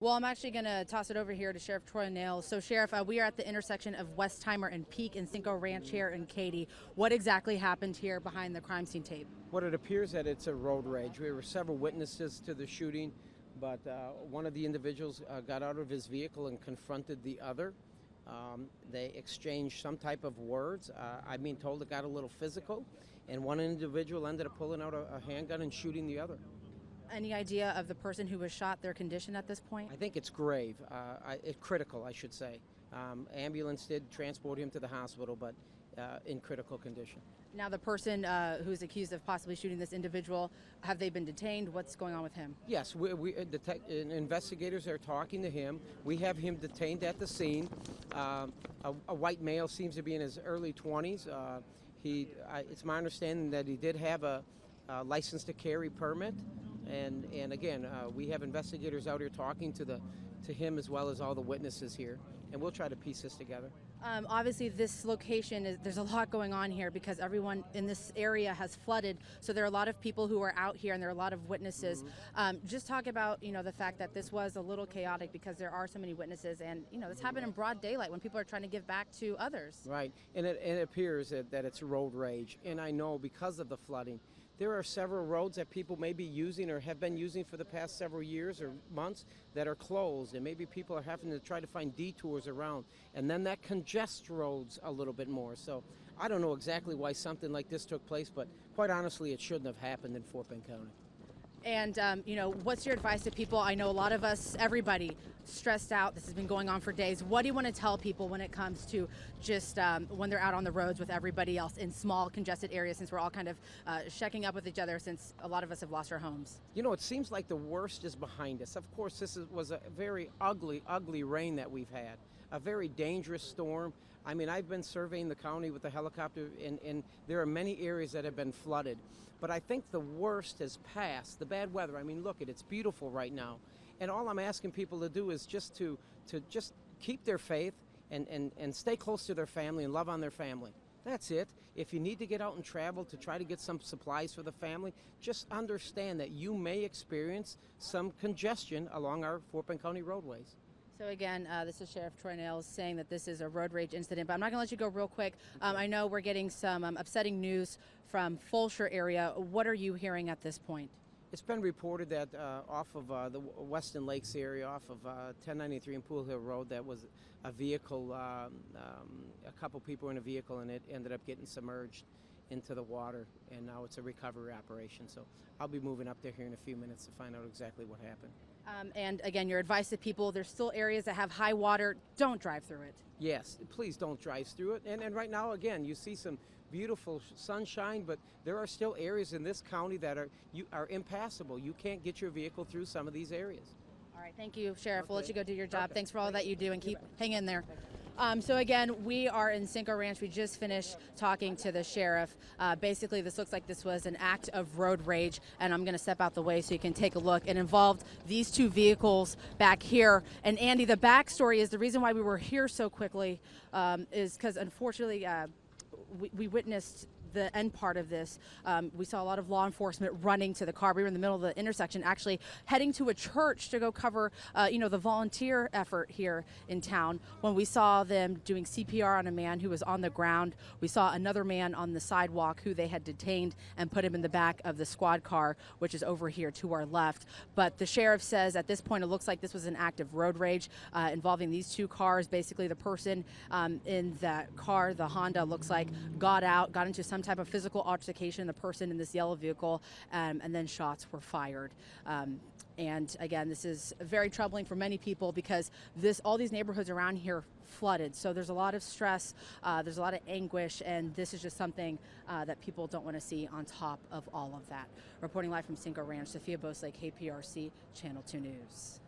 Well, I'm actually going to toss it over here to Sheriff Troy Nails. So, Sheriff, we are at the intersection of Westheimer and Peak in Cinco Ranch here in Katy. What exactly happened here behind the crime scene tape? What it appears that it's a road rage. There were several witnesses to the shooting, but one of the individuals got out of his vehicle and confronted the other. They exchanged some type of words. I'm being told it got a little physical, and one individual ended up pulling out a handgun and shooting the other. Any idea of the person who was shot, their condition at this point? I think it's grave, critical, I should say. Ambulance did transport him to the hospital, but in critical condition. Now, the person who's accused of possibly shooting this individual, have they been detained? What's going on with him? Yes, investigators are talking to him. We have him detained at the scene. A white male seems to be in his early 20s. It's my understanding that he did have a license to carry permit. And again, we have investigators out here talking to him as well as all the witnesses here, and we'll try to piece this together. Obviously, this location there's a lot going on here because everyone in this area has flooded. So there are a lot of people who are out here, and there are a lot of witnesses. Just talk about the fact that this was a little chaotic because there are so many witnesses, and this happened in broad daylight when people are trying to give back to others. Right, and it appears that it's road rage, and I know because of the flooding. There are several roads that people may be using or have been using for the past several years or months that are closed, and maybe people are having to try to find detours around, and then that congests roads a little bit more. So I don't know exactly why something like this took place, but quite honestly, it shouldn't have happened in Fort Bend County. And, what's your advice to people? I know a lot of us, everybody, stressed out. This has been going on for days. What do you want to tell people when it comes to just when they're out on the roads with everybody else in small, congested areas, since we're all kind of checking up with each other since a lot of us have lost our homes? It seems like the worst is behind us. Of course, was a very ugly, ugly rain that we've had, a very dangerous storm. I mean, I've been surveying the county with a helicopter, and there are many areas that have been flooded. But I think the worst has passed, the bad weather. I mean, look, it's beautiful right now. And all I'm asking people to do is just to just keep their faith and stay close to their family and love on their family. That's it. If you need to get out and travel to try to get some supplies for the family, just understand that you may experience some congestion along our Fort Bend County roadways. So again, this is Sheriff Troy Nails saying that this is a road rage incident, but I'm not going to let you go real quick. I know we're getting some upsetting news from Fulshear area. What are you hearing at this point? It's been reported that off of the Weston Lakes area, off of 1093 and Pool Hill Road, that was a vehicle, a couple people in a vehicle, and it ended up getting submerged into the water, and now it's a recovery operation. So I'll be moving up there here in a few minutes to find out exactly what happened. And again, your advice to people, there's still areas that have high water, don't drive through it. Yes, please don't drive through it. And right now, again, you see some beautiful sunshine, but there are still areas in this county that are impassable. You can't get your vehicle through some of these areas. All right, thank you, Sheriff. Okay. We'll let you go do your job. Okay. Thanks for all that you do, and keep hang in there. So again, we are in Cinco Ranch. We just finished talking to the sheriff. Basically, this looks like this was an act of road rage, and I'm going to step out the way so you can take a look. It involved these two vehicles back here. And Andy, the backstory is the reason why we were here so quickly is because unfortunately we witnessed the end part of this. We saw a lot of law enforcement running to the car. We were in the middle of the intersection, actually heading to a church to go cover, the volunteer effort here in town. When we saw them doing CPR on a man who was on the ground, we saw another man on the sidewalk who they had detained and put him in the back of the squad car, which is over here to our left. But the sheriff says at this point it looks like this was an act of road rage involving these two cars. Basically, the person in that car, the Honda, looks like got into some type of physical altercation, the person in this yellow vehicle, and then shots were fired. And again, this is very troubling for many people because all these neighborhoods around here flooded. So there's a lot of stress, there's a lot of anguish, and this is just something that people don't want to see on top of all of that. Reporting live from Cinco Ranch, Sophia Bosley, KPRC Channel 2 News.